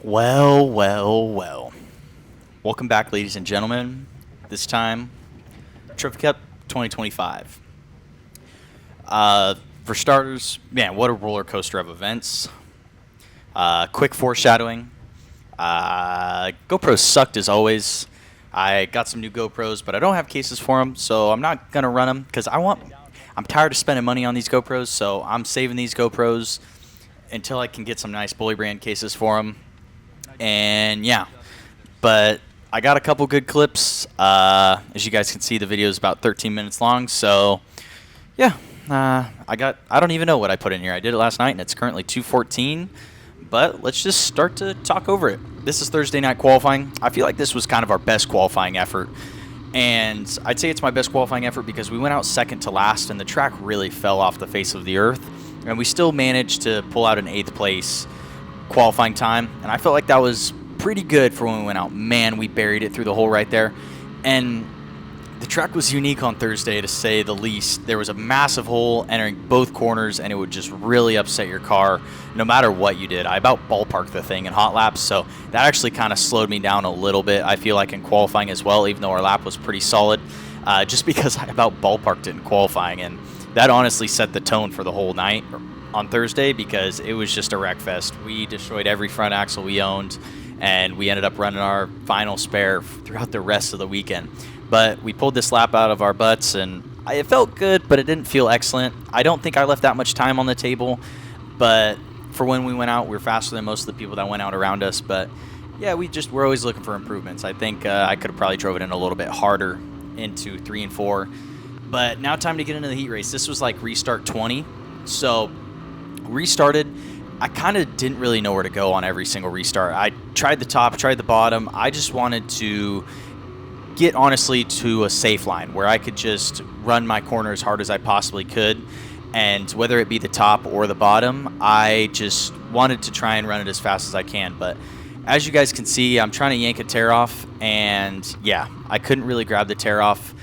Well, well, well. Welcome back, ladies and gentlemen. This time, Trophy Cup 2025. For starters, man, what a roller coaster of events. Quick foreshadowing. GoPros sucked as always. I got some new GoPros, but I don't have cases for them, so I'm not gonna run them because I'm tired of spending money on these GoPros, so I'm saving these GoPros until I can get some nice Bully brand cases for them. And yeah, but I got a couple good clips. As you guys can see, the video is about 13 minutes long. So yeah, I don't even know what I put in here. I did it last night, and it's currently 2:14. But let's just start to talk over it. This is Thursday night qualifying. I feel like this was kind of our best qualifying effort. And I'd say it's my best qualifying effort because we went out second to last, and the track really fell off the face of the earth. And we still managed to pull out an 8th place qualifying time, and I felt like that was pretty good for when we went out. Man, we buried it through the hole right there. And the track was unique on Thursday, to say the least. There was a massive hole entering both corners, and it would just really upset your car no matter what you did. I about ballparked the thing in hot laps, so that actually kind of slowed me down a little bit, I feel like, in qualifying as well, even though our lap was pretty solid, just because I about ballparked it in qualifying. And that honestly set the tone for the whole night on Thursday, because it was just a wreck fest. We destroyed every front axle we owned, and we ended up running our final spare throughout the rest of the weekend. But we pulled this lap out of our butts, and it felt good, but it didn't feel excellent. I don't think I left that much time on the table, but for when we went out, we were faster than most of the people that went out around us. But yeah, we're always looking for improvements. I think I could have probably drove it in a little bit harder into 3 and 4. But now time to get into the heat race. This was like restart 20, so restarted. I kind of didn't really know where to go on every single restart. I tried the top, tried the bottom. I just wanted to get, honestly, to a safe line where I could just run my corner as hard as I possibly could. And whether it be the top or the bottom, I just wanted to try and run it as fast as I can. But as you guys can see, I'm trying to yank a tear off, and yeah, I couldn't really grab the tear off.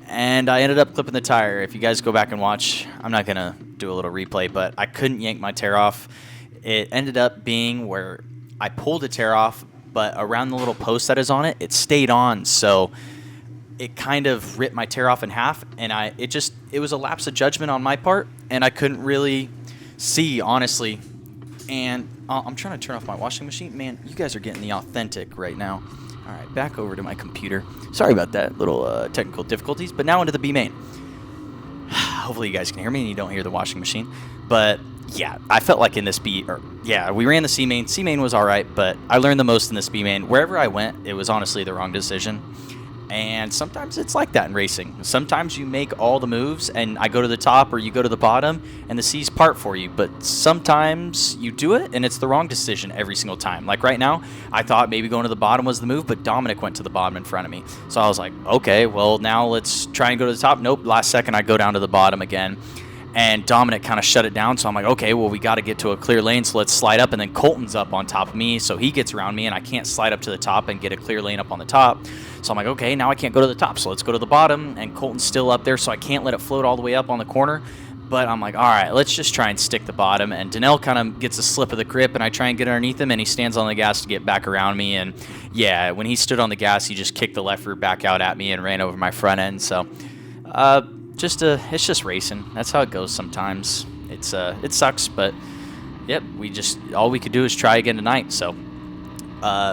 And I ended up clipping the tire. If you guys go back and watch, I'm not going to do a little replay, but I couldn't yank my tear off. It ended up being where I pulled a tear off, but around the little post that is on it, it stayed on. So it kind of ripped my tear off in half, and it was a lapse of judgment on my part, and I couldn't really see, honestly. And I'm trying to turn off my washing machine. Man, you guys are getting the authentic right now. All right, back over to my computer. Sorry about that, little technical difficulties, but now into the B main. Hopefully you guys can hear me and you don't hear the washing machine. But yeah, I felt like in this we ran the C main. C main was all right, but I learned the most in this B main. Wherever I went, it was honestly the wrong decision. And sometimes it's like that in racing. Sometimes you make all the moves, and I go to the top or you go to the bottom, and the C's part for you. But sometimes you do it, and it's the wrong decision every single time. Like right now, I thought maybe going to the bottom was the move, but Dominic went to the bottom in front of me. So I was like, okay, well, now let's try and go to the top. Nope, last second I go down to the bottom again. And Dominic kind of shut it down, so I'm like, okay, well, we got to get to a clear lane, so let's slide up. And then Colton's up on top of me, so he gets around me, and I can't slide up to the top and get a clear lane up on the top. So I'm like, okay, now I can't go to the top, so let's go to the bottom. And Colton's still up there, so I can't let it float all the way up on the corner. But I'm like, all right, let's just try and stick the bottom. And Danelle kind of gets a slip of the grip, and I try and get underneath him, and he stands on the gas to get back around me. And yeah, when he stood on the gas, he just kicked the left rear back out at me and ran over my front end. So it's just racing. That's how it goes sometimes. It sucks, but yep, all we could do is try again tonight. So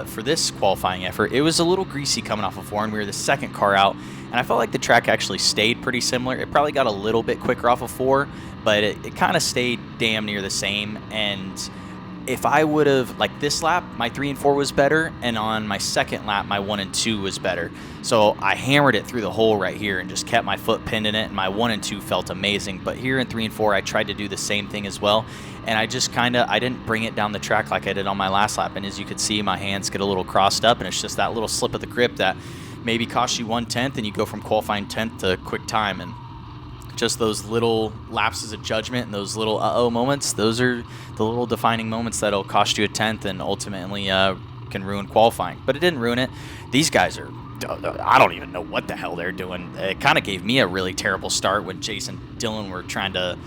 for this qualifying effort, it was a little greasy coming off of 4, and we were the second car out, and I felt like the track actually stayed pretty similar. It probably got a little bit quicker off of 4, but it kind of stayed damn near the same. And if I would have, like this lap, my 3 and 4 was better, and on my second lap, my 1 and 2 was better. So I hammered it through the hole right here and just kept my foot pinned in it, and my 1 and 2 felt amazing. But here in 3 and 4, I tried to do the same thing as well, and I just I didn't bring it down the track like I did on my last lap. And as you could see, my hands get a little crossed up, and it's just that little slip of the grip that maybe costs you 1/10, and you go from qualifying 10th to quick time. And just those little lapses of judgment and those little uh-oh moments, those are the little defining moments that'll cost you a 10th and ultimately can ruin qualifying. But it didn't ruin it. These guys are, I don't even know what the hell they're doing. It kind of gave me a really terrible start when Jason and Dylan were trying to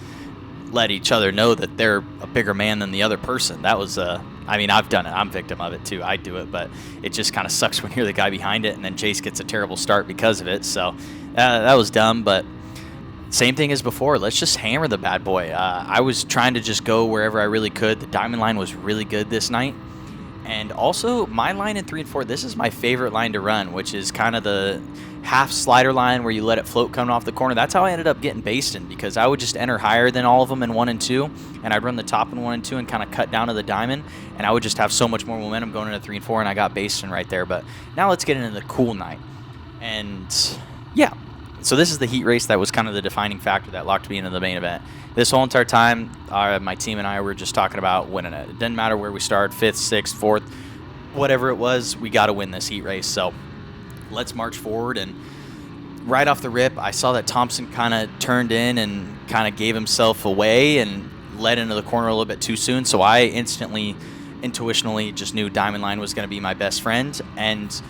let each other know that they're a bigger man than the other person. That was I mean, I've done it. I'm victim of it too. I do it, but it just kind of sucks when you're the guy behind it, and then Jace gets a terrible start because of it. So that was dumb, but same thing as before. Let's just hammer the bad boy. I was trying to just go wherever I really could. The diamond line was really good this night. And also, my line in 3 and 4, this is my favorite line to run, which is kind of the half slider line where you let it float coming off the corner. That's how I ended up getting basted, because I would just enter higher than all of them in 1 and 2, and I'd run the top in 1 and 2 and kind of cut down to the diamond, and I would just have so much more momentum going into 3 and 4, and I got basted right there. But now let's get into the cool night. And yeah, so this is the heat race that was kind of the defining factor that locked me into the main event. This whole entire time, my team and I were just talking about winning it. It didn't matter where we started, 5th, 6th, 4th, whatever it was, we got to win this heat race. So let's march forward. And right off the rip, I saw that Thompson kind of turned in and kind of gave himself away and led into the corner a little bit too soon. So I instantly, intuitionally just knew Diamond Line was going to be my best friend. And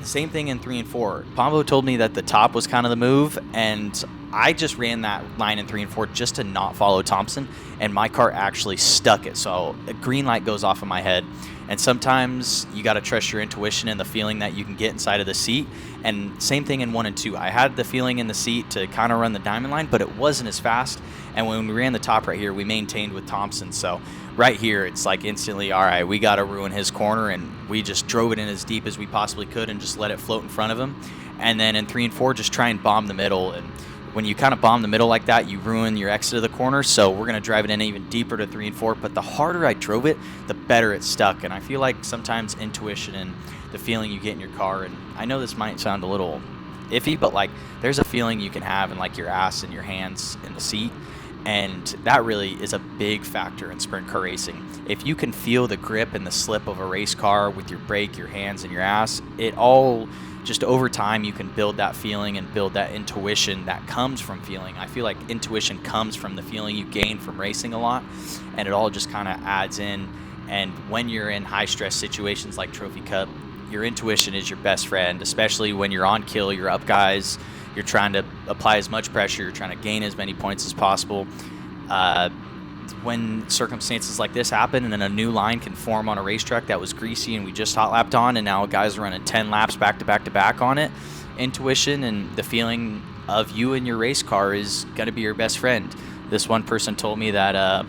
same thing in 3 and 4. Pombo told me that the top was kind of the move, and I just ran that line in 3 and 4 just to not follow Thompson, and my car actually stuck it. So a green light goes off in my head, and sometimes you got to trust your intuition and the feeling that you can get inside of the seat. And same thing in 1 and 2. I had the feeling in the seat to kind of run the diamond line, but it wasn't as fast. And when we ran the top right here, we maintained with Thompson. So right here, it's like instantly, all right, we got to ruin his corner, and we just drove it in as deep as we possibly could and just let it float in front of him. And then in 3 and 4, just try and bomb the middle. And when you kind of bomb the middle like that, you ruin your exit of the corner. So we're going to drive it in even deeper to 3 and 4. But the harder I drove it, the better it stuck. And I feel like sometimes intuition and the feeling you get in your car, and I know this might sound a little iffy, but like there's a feeling you can have in like your ass and your hands in the seat. And that really is a big factor in sprint car racing. If you can feel the grip and the slip of a race car with your brake, your hands, and your ass, it all just over time you can build that feeling and build that intuition that comes from feeling. I feel like intuition comes from the feeling you gain from racing a lot, and it all just kind of adds in. And when you're in high stress situations like Trophy Cup, your intuition is your best friend, especially when you're on kill, you're up guys, you're trying to apply as much pressure, you're trying to gain as many points as possible. When circumstances like this happen and then a new line can form on a racetrack that was greasy and we just hot lapped on, and now guys are running 10 laps back to back to back on it, intuition and the feeling of you and your race car is going to be your best friend. This one person told me that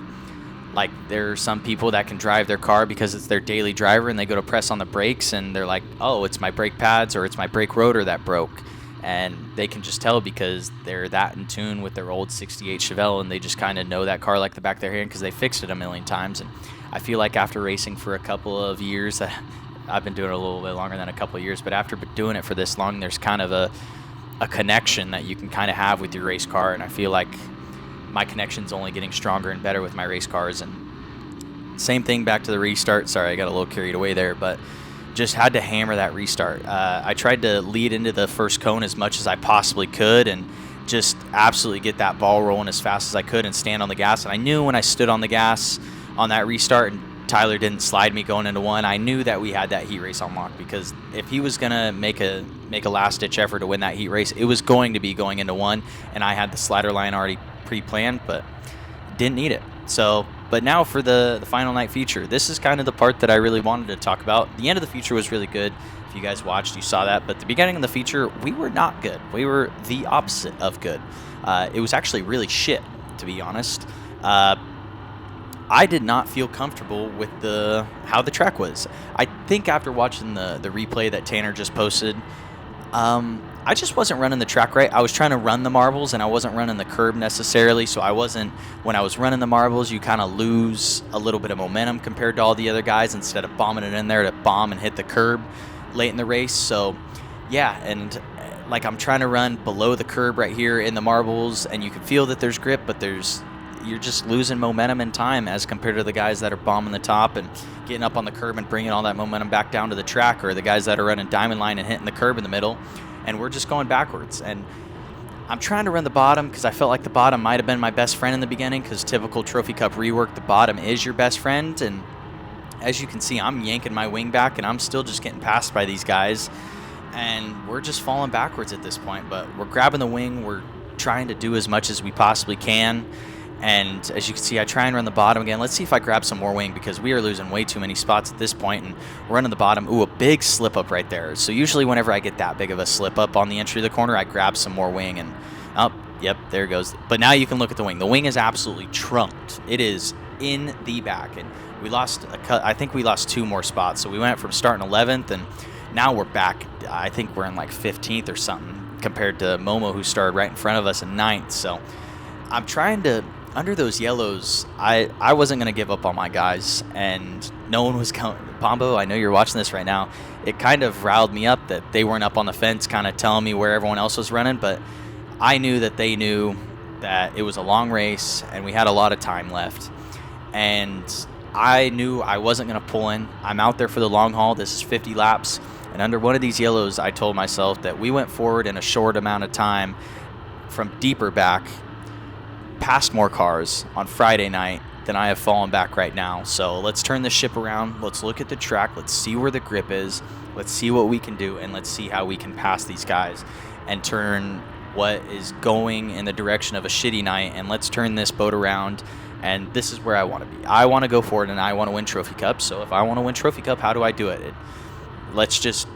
like there are some people that can drive their car because it's their daily driver, and they go to press on the brakes and they're like, oh, it's my brake pads or it's my brake rotor that broke. And they can just tell because they're that in tune with their old 68 Chevelle, and they just kind of know that car like the back of their hand because they fixed it a million times. And I feel like after racing for a couple of years, I've been doing it a little bit longer than a couple of years, but after doing it for this long, there's kind of a connection that you can kind of have with your race car. And I feel like my connection's only getting stronger and better with my race cars. And same thing back to the restart. Sorry, I got a little carried away there, but just had to hammer that restart. I tried to lead into the first cone as much as I possibly could and just absolutely get that ball rolling as fast as I could and stand on the gas. And I knew when I stood on the gas on that restart and Tyler didn't slide me going into 1, I knew that we had that heat race unlocked, because if he was going to make a last-ditch effort to win that heat race, it was going to be going into 1, and I had the slider line already pre-planned, but didn't need it. So, but now for the final night feature, this is kind of the part that I really wanted to talk about. The end of the feature was really good. If you guys watched, you saw that. But the beginning of the feature, we were not good. We were the opposite of good. It was actually really shit, to be honest. I did not feel comfortable with how the track was. I think after watching the replay that Tanner just posted, I just wasn't running the track right. I was trying to run the marbles, and I wasn't running the curb necessarily. So when I was running the marbles, you kind of lose a little bit of momentum compared to all the other guys instead of bombing it in there to bomb and hit the curb late in the race. So yeah, and like I'm trying to run below the curb right here in the marbles, and you can feel that there's grip, but you're just losing momentum and time as compared to the guys that are bombing the top and getting up on the curb and bringing all that momentum back down to the track, or the guys that are running diamond line and hitting the curb in the middle. And we're just going backwards. And I'm trying to run the bottom because I felt like the bottom might have been my best friend in the beginning, because typical Trophy Cup rework, the bottom is your best friend. And as you can see, I'm yanking my wing back, and I'm still just getting passed by these guys. And we're just falling backwards at this point. But we're grabbing the wing. We're trying to do as much as we possibly can. And as you can see, I try and run the bottom again. Let's see if I grab some more wing, because we are losing way too many spots at this point, and we're running the bottom. Ooh, a big slip up right there. So usually whenever I get that big of a slip up on the entry of the corner, I grab some more wing, and oh, yep, there it goes. But now you can look at the wing. The wing is absolutely trunked. It is in the back, and we lost I think we lost 2 more spots. So we went from starting 11th, and now we're back. I think we're in like 15th or something compared to Momo, who started right in front of us in 9th. So I'm trying to, under those yellows, I wasn't going to give up on my guys, and no one was coming. Pombo, I know you're watching this right now. It kind of riled me up that they weren't up on the fence kind of telling me where everyone else was running, but I knew that they knew that it was a long race and we had a lot of time left. And I knew I wasn't going to pull in. I'm out there for the long haul. This is 50 laps. And under one of these yellows, I told myself that we went forward in a short amount of time from deeper back, past more cars on Friday night than I have fallen back right now. So let's turn this ship around. Let's look at the track. Let's see where the grip is. Let's see what we can do, and let's see how we can pass these guys and turn what is going in the direction of a shitty night, and let's turn this boat around. And this is where I want to be. I want to go forward, and I want to win Trophy Cup. So if I want to win Trophy Cup, how do I do it? Let's just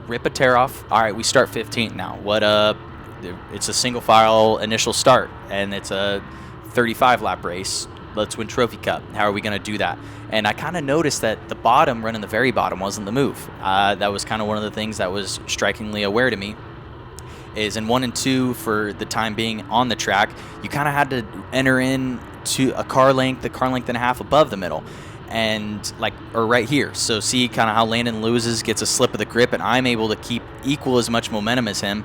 rip a tear off. All right, we start 15th now. It's a single file initial start, and it's a 35 lap race. Let's win Trophy Cup. How are we going to do that? And I kind of noticed that the bottom, running the very bottom, wasn't the move. That was kind of one of the things that was strikingly aware to me. Is in 1 and 2 for the time being on the track, you kind of had to enter in to a car length and a half above the middle, and or right here. So see kind of how Landon loses, gets a slip of the grip, and I'm able to keep equal as much momentum as him.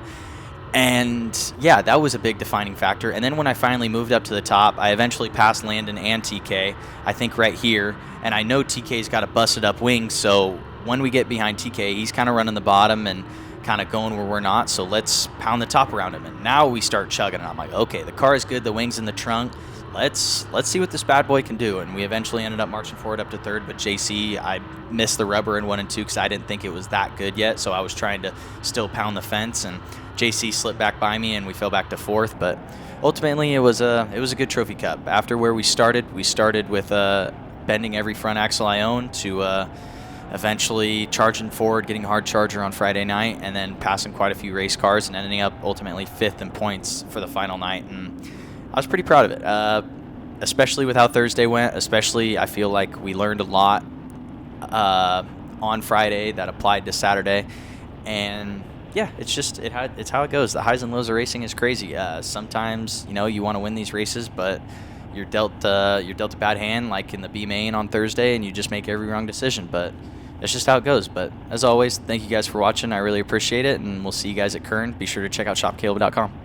And yeah, that was a big defining factor. And then when I finally moved up to the top, I eventually passed Landon and TK, I think right here. And I know TK's got a busted up wing, so when we get behind TK, he's kind of running the bottom and kind of going where we're not, so let's pound the top around him. And now we start chugging, and I'm like, okay, the car is good, the wing's in the trunk, let's see what this bad boy can do. And we eventually ended up marching forward up to 3rd, but JC, I missed the rubber in 1 and 2 because I didn't think it was that good yet, so I was trying to still pound the fence, and JC slipped back by me, and we fell back to 4th. But ultimately, it was a good Trophy Cup. After where we started with bending every front axle I owned to eventually charging forward, getting a hard charger on Friday night, and then passing quite a few race cars and ending up ultimately 5th in points for the final night. And I was pretty proud of it, especially with how Thursday went. Especially, I feel like we learned a lot on Friday that applied to Saturday. And yeah, it's how it goes. The highs and lows of racing is crazy. Sometimes, you want to win these races, but you're dealt a bad hand, like in the B main on Thursday, and you just make every wrong decision. But that's just how it goes. But as always, thank you guys for watching. I really appreciate it, and we'll see you guys at Kern. Be sure to check out shopkaleb.com.